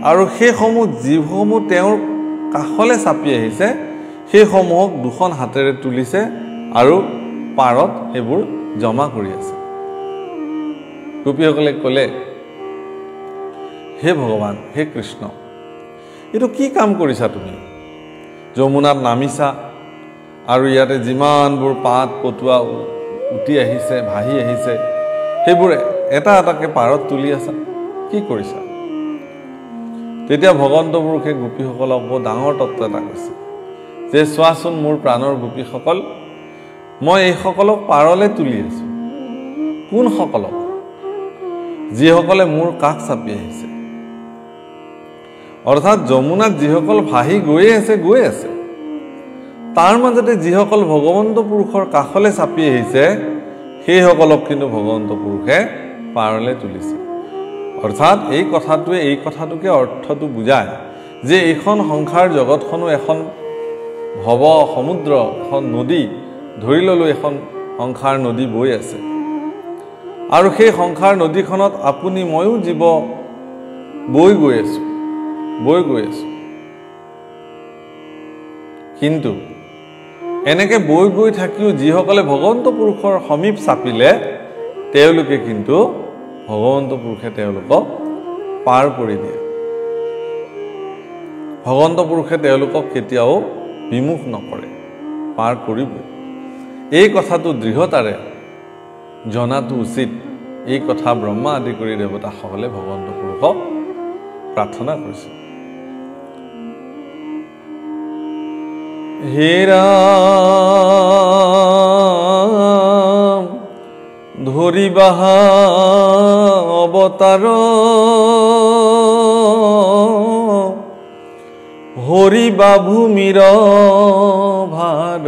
আৰু সেইসমূহ যিসমূহ তেওঁৰ কাষলে চাপি আহিছে সেইসমূহক দুখন হাতেৰে তুলিছে আৰু পাৰত সেইবোৰ জমা কৰি আছে গোপীসকলে ক'লে হে ভগৱান হে কৃষ্ণ এইটো কি কাম কৰিছা তুমি যমুনাত নামিছা আৰু ইয়াতে যিমানবোৰ পাত পটুৱা উটি আহিছে ভাহি আহিছে সেইবোৰ এটা এটাকে পাৰত তুলি আছা কি কৰিছা তেতিয়া ভগৱন্ত পুৰুষে গোপীসকলক বহু ডাঙৰ তত্ত্ব এটা কৈছে যে চোৱাচোন মোৰ প্ৰাণৰ গোপীসকল মই এইসকলক পাৰলে তুলি আছো কোন সকলক যিসকলে মোৰ কাষ চাপি আহিছে অৰ্থাৎ যমুনাত যিসকল ভাহি গৈ আছে তাৰ মাজতে যিসকল ভগৱন্ত পুৰুষৰ কাষলে চাপি আহিছে সেইসকলক কিন্তু ভগৱন্ত পুৰুষে পাৰলে তুলিছে অৰ্থাৎ এই কথাটোকে অৰ্থটো বুজায় যে এইখন সংসাৰ জগতখনো এখন ভৱ সমুদ্ৰ এখন নদী ধৰি ললো এখন সংসাৰ নদী বৈ আছে আৰু সেই সংসাৰ নদীখনত আপুনি ময়ো জীৱ বৈ গৈ আছো কিন্তু এনেকে বৈ গৈ থাকিও যিসকলে ভগৱন্ত পুৰুষৰ সমীপ চাপিলে তেওঁলোকে কিন্তু ভগৱন্ত পুৰুষে তেওঁলোকক পাৰ কৰি দিয়ে ভগৱন্ত পুৰুষে তেওঁলোকক কেতিয়াও বিমুখ নকৰে পাৰ কৰিবই এই কথাটো দৃঢ়তাৰে জনাটো উচিত এই কথা ব্ৰহ্মা আদি কৰি দেৱতাসকলে ভগৱন্ত পুৰুষক প্ৰাৰ্থনা কৰিছে হে ৰাম ধৰিবাহা অৱতাৰ হৰিবা ভূমিৰ ভাৰ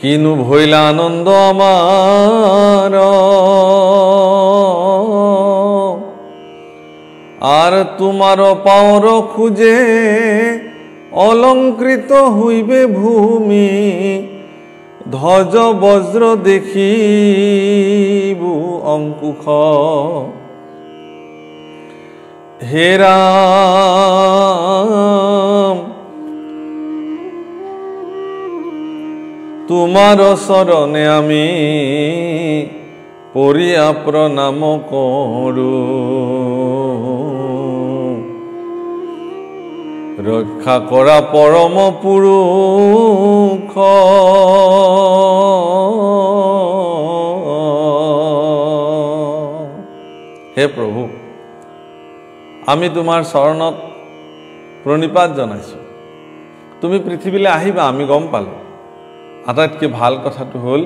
কিনো ভৈলা আনন্দ আমাৰ আর তোমার পাওর খুঁজে অলঙ্কৃত হইবে ভূমি ধ্বজ বজ্র দেখিবু অঙ্কুশ হে রাম তোমার শরণে আমি পরিয়া প্রণাম করু রক্ষা করা পরম পুরুষ হে প্ৰভু আমি তোমাৰ চৰণত প্ৰণিপাত জনাইছো তুমি পৃথিৱীলৈ আহিবা আমি গম পালো আটাইতকৈ ভাল কথাটো হ'ল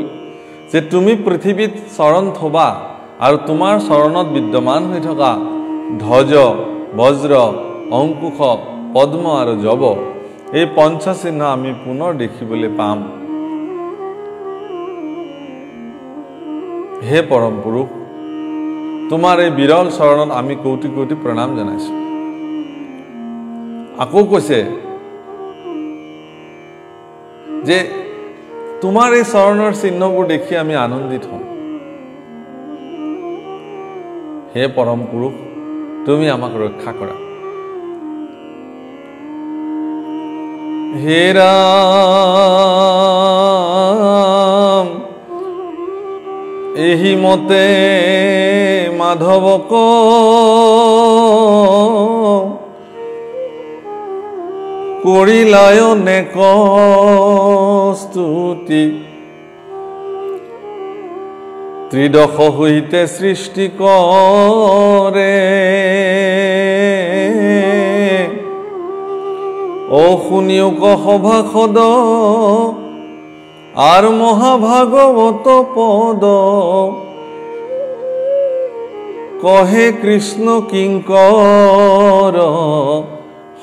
যে তুমি পৃথিৱীত চৰণ থবা আৰু তোমাৰ চৰণত বিদ্যমান হৈ থকা ধ্বজ বজ্ৰ অঙ্কুশ পদ্ম আৰু জব এই পঞ্চচিহ্ন আমি পুনৰ দেখিবলৈ পাম হে পৰম পুৰুষ তোমাৰ এই বিৰল চৰণত আমি কোটি কোটি প্ৰণাম জনাইছো আকৌ কৈছে যে তোমাৰ এই চৰণৰ চিহ্নবোৰ দেখি আমি আনন্দিত হম হে পৰম পুৰুষ তুমি আমাক ৰক্ষা কৰা হে ৰাম এহি মতে মাধৱক কৰিলায় নেক স্তুতি ত্ৰিদশ হৈতে সৃষ্টি কৰে ও শুনিওক সভাসদ আৰ মহাভাগবত পদ কহে কৃষ্ণ কিঙ্কৰ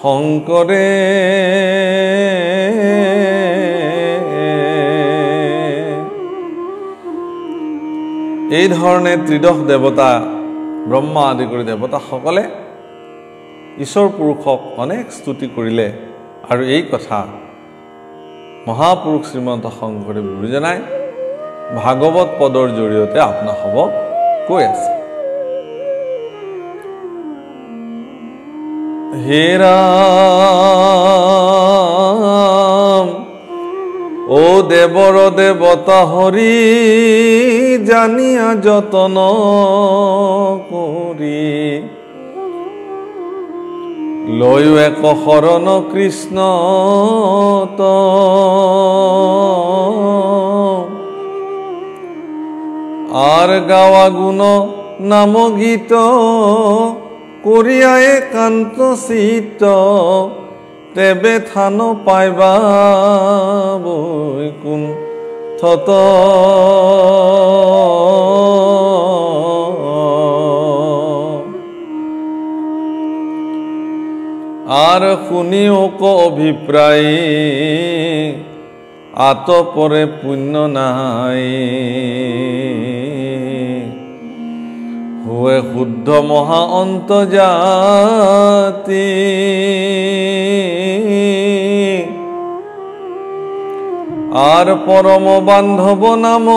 শংকৰে এই ধৰণে ত্ৰিদশ দেৱতা ব্ৰহ্মা আদি কৰি দেৱতাসকলে ঈশ্বৰ পুৰুষক অনেক স্তুতি কৰিলে আৰু এই কথা মহাপুৰুষ শ্ৰীমন্ত শংকৰদেৱ গুৰুজনাই ভাগৱত পদৰ জৰিয়তে আপোনাসৱক কৈ আছে হে ৰাম ও দেৱৰ দেৱতা হৰি জানিয়া যতন কৰি লয়ো এক শৰণ কৃষ্ণ আর গাওয়া গুণ নাম গীত করিয়া একান্ত চিত্ত তেবে থান পাইবা বৈকুণ্ঠত আর শুনিও ক অভিপ্রায় আতপরে পুণ্য নাই হুয়ে শুদ্ধ মহা অন্তর্জাতি আর পরম বান্ধব নাম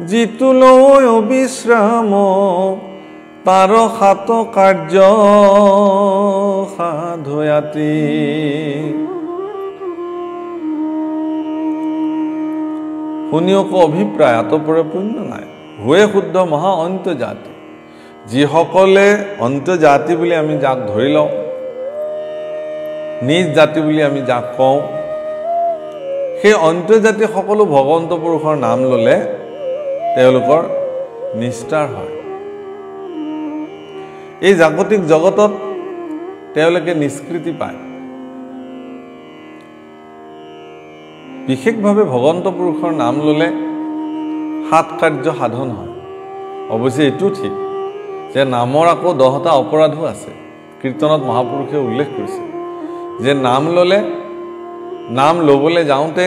জিতু লয় বিশ্রাম তার হাত কার্য সাধয়াতি শুনিওক অভিপ্রায় আতপরে পুণ্য নাই হুয়ে শুদ্ধ মহা অন্তৰ্জাতি যিসকলে অন্তৰ্জাতি বুলি আমি যাক ধৰি লওঁ নিজ জাতি বুলি আমি যাক কওঁ সেই অন্তৰ্জাতি সকলো ভগৱন্ত পুৰুষৰ নাম ললে তেওঁলোকৰ নিষ্ঠাৰ হয় এই জাগতিক জগতত তেওঁলোকে নিষ্কৃতি পায় বিশেষভাৱে ভগৱন্ত পুৰুষৰ নাম ললে সাত কাৰ্য সাধন হয় অৱশ্যে এটো ঠিক যে নামৰ আকৌ 10টা অপৰাধো আছে কীৰ্তনত মহাপুৰুষে উল্লেখ কৰিছে যে নাম ললে নাম লবলে যাওঁতে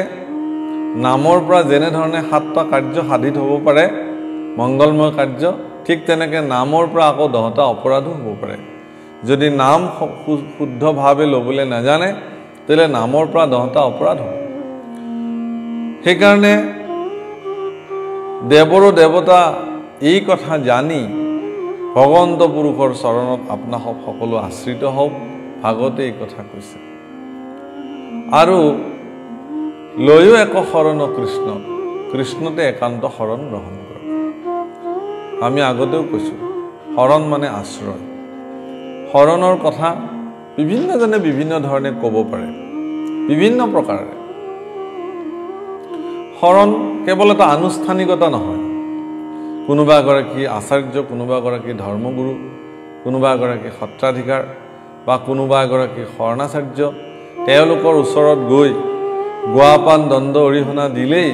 নামৰ পৰা যেনে ধৰণে 7টা কাৰ্য সাধিত হ'ব পাৰে মংগলময় কাৰ্য ঠিক তেনেকে নামৰ পৰা আকৌ 10টা অপৰাধো হ'ব পাৰে যদি নাম শুদ্ধভাৱে লবলে নাজানে তেলে নামৰ পৰা 10টা অপৰাধ হ'ব সেইকাৰণে দেৱৰ দেৱতা এই কথা জানি ভগৱন্ত পুৰুষৰ চৰণত আপোনা সকলো আশ্ৰিত হওক ভাগৱতে এই কথা কৈছে আৰু লয়ো এক শৰণ কৃষ্ণ কৃষ্ণতে একান্ত শৰণ গ্ৰহণ কৰে আমি আগতেও কৈছো শৰণ মানে আশ্ৰয় শৰণৰ কথা বিভিন্নজনে বিভিন্ন ধৰণে ক'ব পাৰে বিভিন্ন প্ৰকাৰে শৰণ কেৱল এটা আনুষ্ঠানিকতা নহয় কোনোবা এগৰাকী আচাৰ্য কোনোবা এগৰাকী ধৰ্মগুৰু কোনোবা এগৰাকী সত্ৰাধিকাৰ বা কোনোবা এগৰাকী শৰণাচাৰ্য তেওঁলোকৰ ওচৰত গৈ গোৱাপান দণ্ড অৰিহণা দিলেই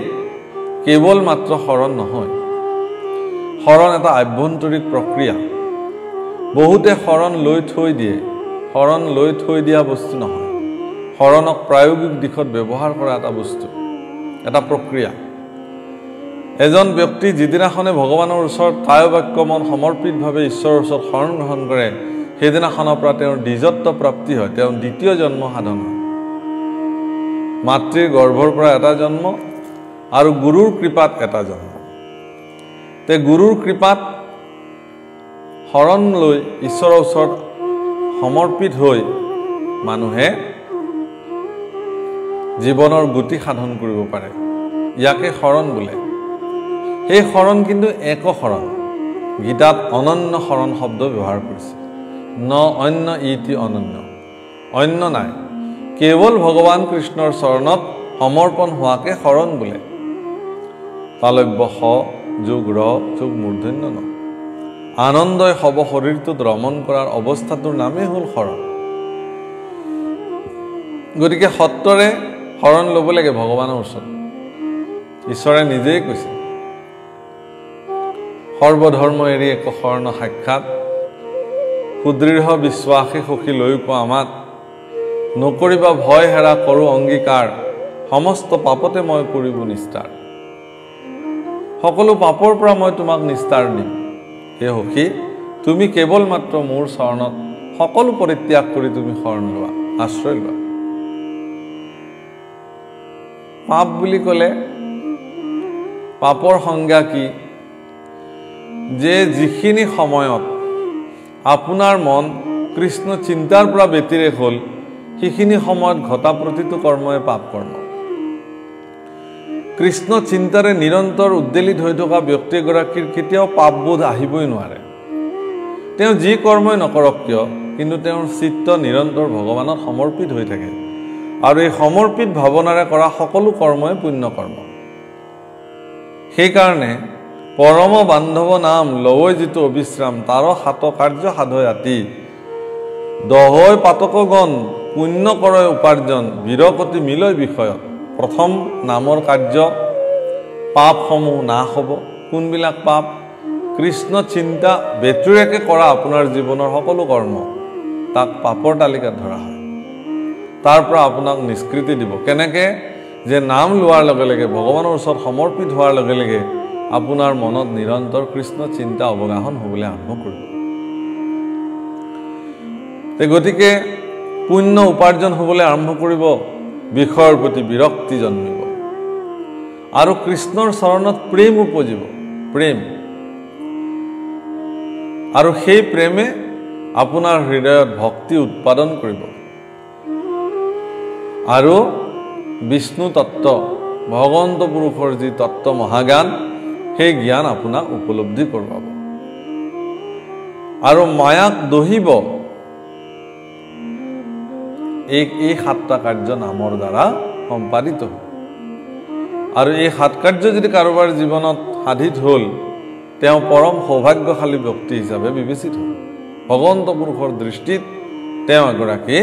কেৱল মাত্ৰ শৰণ নহয় শৰণ এটা আভ্যন্তৰিক প্ৰক্ৰিয়া বহুতে শৰণ লৈ থৈ দিয়ে শৰণ লৈ থৈ দিয়া বস্তু নহয় শৰণক প্ৰায়োগিক দিশত ব্যৱহাৰ কৰা এটা বস্তু এটা প্ৰক্ৰিয়া এজন ব্যক্তি যিদিনাখনে ভগৱানৰ ওচৰত কায় বাক্য মন সমৰ্পিতভাৱে ঈশ্বৰৰ ওচৰত শৰণ গ্ৰহণ কৰে সেইদিনাখনৰ পৰা তেওঁৰ দ্বিজত্ব প্ৰাপ্তি হয় তেওঁ দ্বিতীয় জন্ম সাধন হয় মাতৃৰ গৰ্ভৰ পৰা এটা জন্ম আৰু গুৰুৰ কৃপাত এটা জন্ম তে গুৰুৰ কৃপাত শৰণ লৈ ঈশ্বৰৰ ওচৰত সমৰ্পিত হৈ মানুহে জীৱনৰ গতি সাধন কৰিব পাৰে ইয়াকে শৰণ বোলে এই শৰণ কিন্তু এক শৰণ গীতাত অনন্য শৰণ শব্দ ব্যৱহাৰ কৰিছে ন অন্য ইতি অনন্য অন্য নাই কেৱল ভগৱান কৃষ্ণৰ চৰণত সমৰ্পণ হোৱাকে শৰণ বোলে তালব্য হ যোগ ৰ যোগ মূৰ্ধন্য ন আনন্দই হব শৰীৰটোত ৰমণ কৰাৰ অৱস্থাটোৰ নামেই হ'ল শৰণ গতিকে সত্তৰে শৰণ ল'ব লাগে ভগৱানৰ ওচৰত ঈশ্বৰে নিজেই কৈছে সৰ্বধৰ্ম এৰি এক শৰণ সাক্ষাৎ সুদৃঢ় বিশ্বাসী সখী লৈ কোৱা আমাত নকৰিবা ভয় হেৰা কৰো অংগীকাৰ সমস্ত পাপতে মই কৰিব নিস্তাৰ সকলো পাপৰ পৰা মই তোমাক নিস্তাৰ দিম হে সখী তুমি কেৱল মাত্ৰ মোৰ চৰণত সকলো পৰিত্যাগ কৰি তুমি শৰণ লোৱা আশ্ৰয় লোৱা পাপ বুলি ক'লে পাপৰ সংজ্ঞা কি যে যিখিনি সময়ত আপোনাৰ মন কৃষ্ণ চিন্তাৰ পৰা ব্যতিৰেক হ'ল সেইখিনি সময়ত ঘটা প্ৰতিটো কৰ্মই পাপ কৰ্ম কৃষ্ণ চিন্তাৰে নিৰন্তৰ উদ্বেলিত হৈ থকা ব্যক্তি এগৰাকীৰ কেতিয়াও পাপবোধ আহিবই নোৱাৰে তেওঁ যি কৰ্মই নকৰক কিয় কিন্তু তেওঁৰ চিত্ত নিৰন্তৰ ভগৱানত সমৰ্পিত হৈ থাকে আৰু এই সমৰ্পিত ভাৱনাৰে কৰা সকলো কৰ্মই পুণ্য কৰ্ম সেই কাৰণে পৰম বান্ধৱ নাম লৱৈ যিটো অবিশ্ৰাম তাৰ হাত কাৰ্য সাধয় আতি দহয় পাতকগণ পুণ্য কৰয় উপাৰ্জন বিৰকতি মিলয় বিষয়ত প্ৰথম নামৰ কাৰ্য পাপসমূহ নাশ হ'ব কোনবিলাক পাপ কৃষ্ণ চিন্তা ব্যতিৰেকে কৰা আপোনাৰ জীৱনৰ সকলো কৰ্ম তাক পাপৰ তালিকাত ধৰা হয় তাৰ পৰা আপোনাক নিষ্কৃতি দিব কেনেকৈ যে নাম লোৱাৰ লগে লগে ভগৱানৰ ওচৰত সমৰ্পিত হোৱাৰ লগে লগে আপোনাৰ মনত নিৰন্তৰ কৃষ্ণ চিন্তা অৱগাহন হ'বলৈ আৰম্ভ কৰিব গতিকে পুণ্য উপাৰ্জন হ'বলৈ আৰম্ভ কৰিব বিষয়ৰ প্ৰতি বিৰক্তি জন্মিব আৰু কৃষ্ণৰ চৰণত প্ৰেম উপজিব প্ৰেম আৰু সেই প্ৰেমে আপোনাৰ হৃদয়ত ভক্তি উৎপাদন কৰিব আৰু বিষ্ণু তত্ত্ব ভগৱন্ত পুৰুষৰ যি তত্ত্ব মহাজ্ঞান সেই জ্ঞান আপোনাক উপলব্ধি কৰাব আৰু মায়াক দহিব এই সাতটা কাৰ্য নামৰ দ্বাৰা সম্পাদিত হ'ব আৰু এই সাত কাৰ্য যদি কাৰোবাৰ জীৱনত সাধিত হ'ল তেওঁ পৰম সৌভাগ্যশালী ব্যক্তি হিচাপে বিবেচিত হ'ল ভগৱন্ত পুৰুষৰ দৃষ্টিত তেওঁ এগৰাকী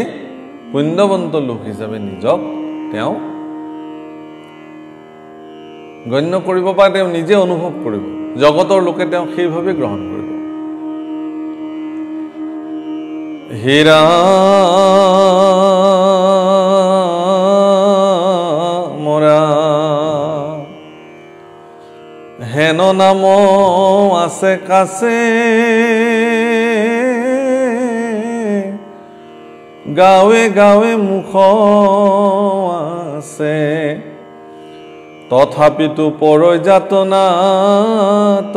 পুণ্যৱন্ত লোক হিচাপে নিজক তেওঁ গণ্য কৰিব বা তেওঁ নিজে অনুভৱ কৰিব জগতৰ লোকে তেওঁ সেইভাৱে গ্ৰহণ কৰিব হীৰা মৰা হেন নাম আছে কাছে গাঁৱে গাঁৱে মুখ আছে তথাপিতো পৰৈ যাতনাত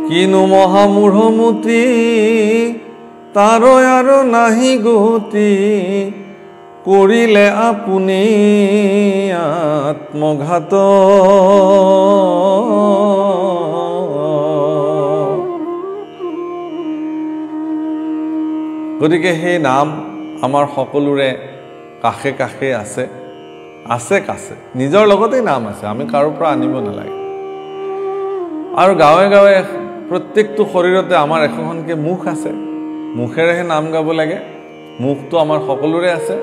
কিনো মহামূঢ়মতি তাৰৈ আৰু নাহি গতি কৰিলে আপুনি আত্মঘাত গতিকে সেই নাম আমাৰ সকলোৰে কাষে কাষে আছে আছে কাছে নিজৰ লগতেই নাম আছে আমি কাৰো পৰা আনিব নালাগে আৰু গাঁৱে গাঁৱে প্ৰত্যেকটো শৰীৰতে আমাৰ এখনকৈ মুখ আছে মুখেৰেহে নাম গাব লাগে মুখটো আমাৰ সকলোৰে আছে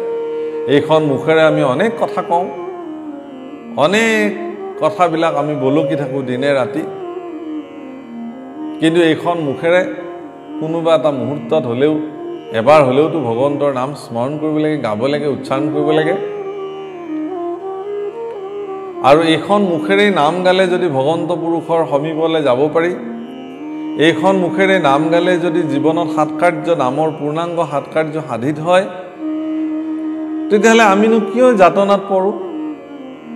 এইখন মুখেৰে আমি অনেক কথা কওঁ অনেক কথাবিলাক আমি বলকি থাকোঁ দিনে ৰাতি কিন্তু এইখন মুখেৰে কোনোবা এটা মুহূৰ্তত হ'লেও এবাৰ হ'লেওতো ভগৱন্তৰ নাম স্মৰণ কৰিব লাগে গাব লাগে উচ্চাৰণ কৰিব লাগে আৰু এইখন মুখেৰে নাম গালে যদি ভগৱন্ত পুৰুষৰ সমীপলৈ যাব পাৰি এইখন মুখেৰে নাম গালে যদি জীৱনত সাত কাৰ্য নামৰ পূৰ্ণাংগ সাত কাৰ্য সাধিত হয় তেতিয়াহ'লে আমিনো কিয় যাতনাত পৰোঁ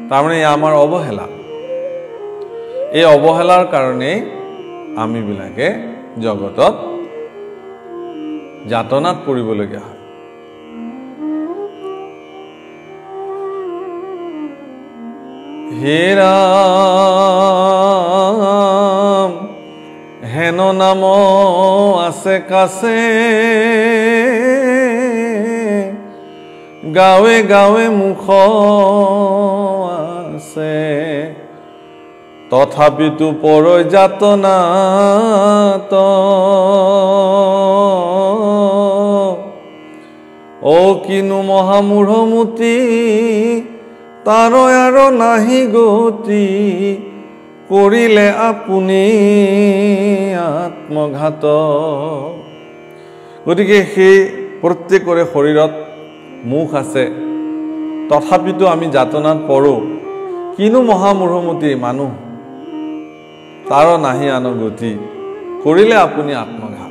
তাৰমানে এয়া আমাৰ অৱহেলা এই অৱহেলাৰ কাৰণেই আমিবিলাকে জগতত যাতনাত পৰিবলগীয়া হয় হে ৰাম হেন নাম আছে কাছে গাঁৱে গাঁৱে মুখ আছে তথাপিতো পৰৈ যাতনাত অ কিনো মহামূঢ়মতি তাৰৈ আৰু নাহি গতি কৰিলে আপুনি আত্মঘাত গতিকে সেই প্ৰত্যেকৰে শৰীৰত মুখ আছে তথাপিতো আমি যাতনাত পৰোঁ কিনো মহামূঢ়মতি মানুহ তাৰ নাহি আন গতি কৰিলে আপুনি আত্মঘাত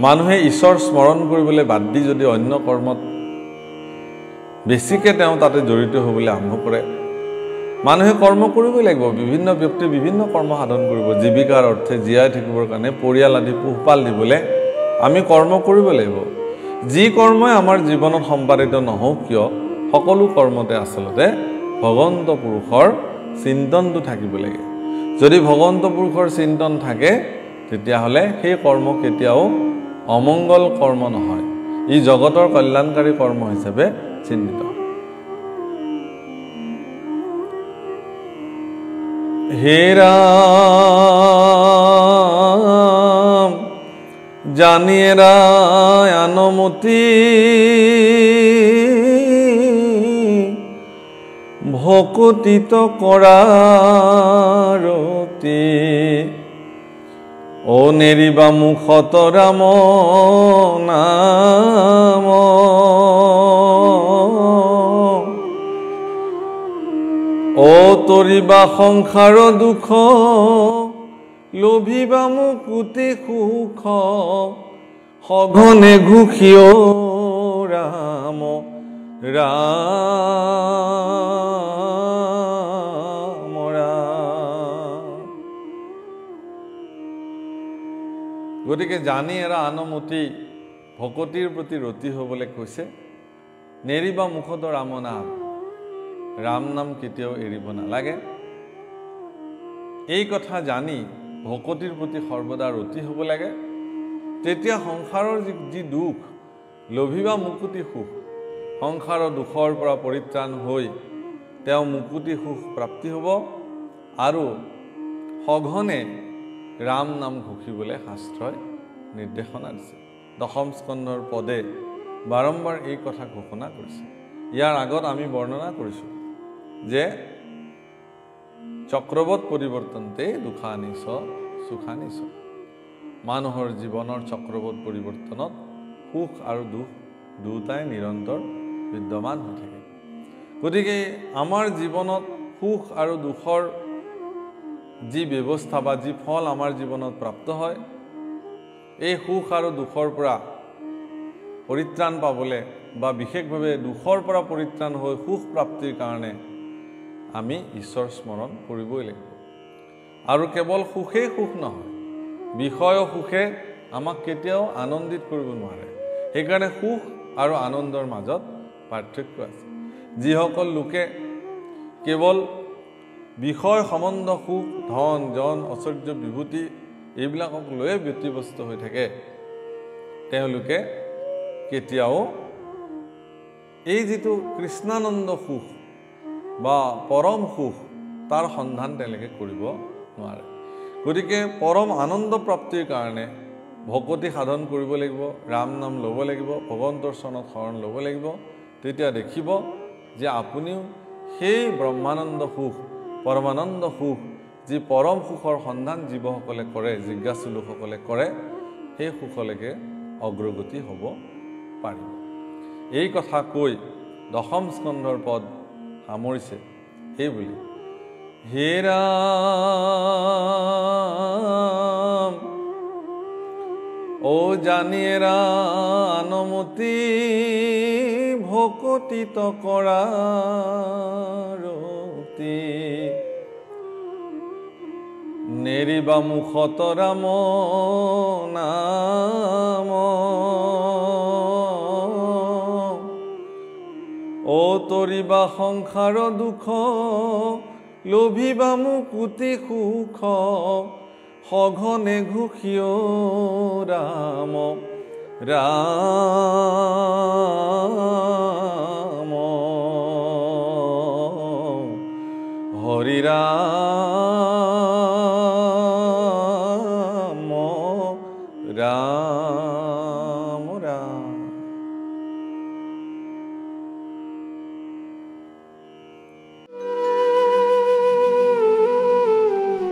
মানুহে ঈশ্বৰ স্মৰণ কৰিবলৈ বাদ দি যদি অন্য কৰ্মত বেছিকৈ তেওঁ তাতে জড়িত হ'বলৈ আৰম্ভ কৰে মানুহে কৰ্ম কৰিবই লাগিব বিভিন্ন ব্যক্তি বিভিন্ন কৰ্ম সাধন কৰিব জীৱিকাৰ অৰ্থে জীয়াই থাকিবৰ কাৰণে পৰিয়াল আদি পোহপাল দিবলৈ আমি কৰ্ম কৰিব লাগিব যি কৰ্মই আমাৰ জীৱনত সম্পাদিত নহওক কিয় সকলো কৰ্মতে আচলতে ভগৱন্ত পুৰুষৰ চিন্তনটো থাকিব লাগে যদি ভগৱন্ত পুৰুষৰ চিন্তন থাকে তেতিয়াহ'লে সেই কৰ্ম কেতিয়াও অমংগল কৰ্ম নহয় ই জগতৰ কল্যাণকাৰী কৰ্ম হিচাপে চিহ্নিত হে ৰাম জানিয়ে ৰায় আনমতি ভকতিত কৰাৰতি ও নেৰিবা মুখত ৰাম নাম ও তৰিবা সংসাৰ দুখ লোভিবা মুকুতি সুখ সঘনে ঘুষিও ৰাম ৰাম ৰাম গতিকে জানি এৰা আনমতি ভকতিৰ প্ৰতি ৰতি হ'বলৈ কৈছে নেৰিবা মুখত ৰাম নাম ৰাম নাম কেতিয়াও এৰিব নালাগে এই কথা জানি ভকতিৰ প্ৰতি সৰ্বদা ৰতি হ'ব লাগে তেতিয়া সংসাৰৰ যি দুখ লোভিবা মুকুতি সুখ সংসাৰৰ দুখৰ পৰা পৰিত্ৰাণ হৈ তেওঁ মুকুতি সুখ প্ৰাপ্তি হ'ব আৰু সঘনে ৰাম নাম ঘোষিবলৈ শাস্ত্ৰই নিৰ্দেশনা দিছে দশম স্কন্ধৰ পদে বাৰম্বাৰ এই কথা ঘোষণা কৰিছে ইয়াৰ আগত আমি বৰ্ণনা কৰিছোঁ যে চক্ৰবত পৰিৱৰ্তনতে দুখানিছ সুখানিছ মানুহৰ জীৱনৰ চক্ৰবত পৰিৱৰ্তনত সুখ আৰু দুখ দুটাই নিৰন্তৰ বিদ্যমান হৈ থাকে গতিকে আমাৰ জীৱনত সুখ আৰু দুখৰ যি ব্যৱস্থা বা যি ফল আমাৰ জীৱনত প্ৰাপ্ত হয় এই সুখ আৰু দুখৰ পৰা পৰিত্ৰাণ পাবলৈ বা বিশেষভাৱে দুখৰ পৰা পৰিত্ৰাণ হৈ সুখ প্ৰাপ্তিৰ কাৰণে আমি ঈশ্বৰ স্মৰণ কৰিবই লাগিব আৰু কেৱল সুখেই সুখ নহয় বিষয় সুখে আমাক কেতিয়াও আনন্দিত কৰিব নোৱাৰে সেইকাৰণে সুখ আৰু আনন্দৰ মাজত পাৰ্থক্য আছে যিসকল লোকে কেৱল বিষয় সম্বন্ধ সুখ ধন জন ঐশ্বৰ্য বিভূতি এইবিলাকক লৈয়ে ব্যতিব্যস্ত হৈ থাকে তেওঁলোকে কেতিয়াও এই যিটো কৃষ্ণানন্দ সুখ বা পৰম সুখ তাৰ সন্ধান তেওঁলোকে কৰিব নোৱাৰে গতিকে পৰম আনন্দ প্ৰাপ্তিৰ কাৰণে ভকতি সাধন কৰিব লাগিব ৰাম নাম ল'ব লাগিব ভগৱন্তৰ চৰণত শৰণ ল'ব লাগিব তেতিয়া দেখিব যে আপুনিও সেই ব্ৰহ্মানন্দ সুখ পৰমানন্দ সুখ যি পৰম সুখৰ সন্ধান জীৱসকলে কৰে জিজ্ঞাসু লোকসকলে কৰে সেই সুখলৈকে অগ্ৰগতি হ'ব পাৰিব এই কথা কৈ দশম স্কন্ধৰ পদ সামৰিছে এই বুলি হে ৰাম ও জানিয়ে আনমতি ভকতিত কৰাৰতি নেৰিবা মুখত ৰাম নাম ও তৰিবা সংসাৰ দুখ লোভিবা মুকুতি সুখ সঘনে ঘোষিও ৰাম ৰাম হৰি ৰাম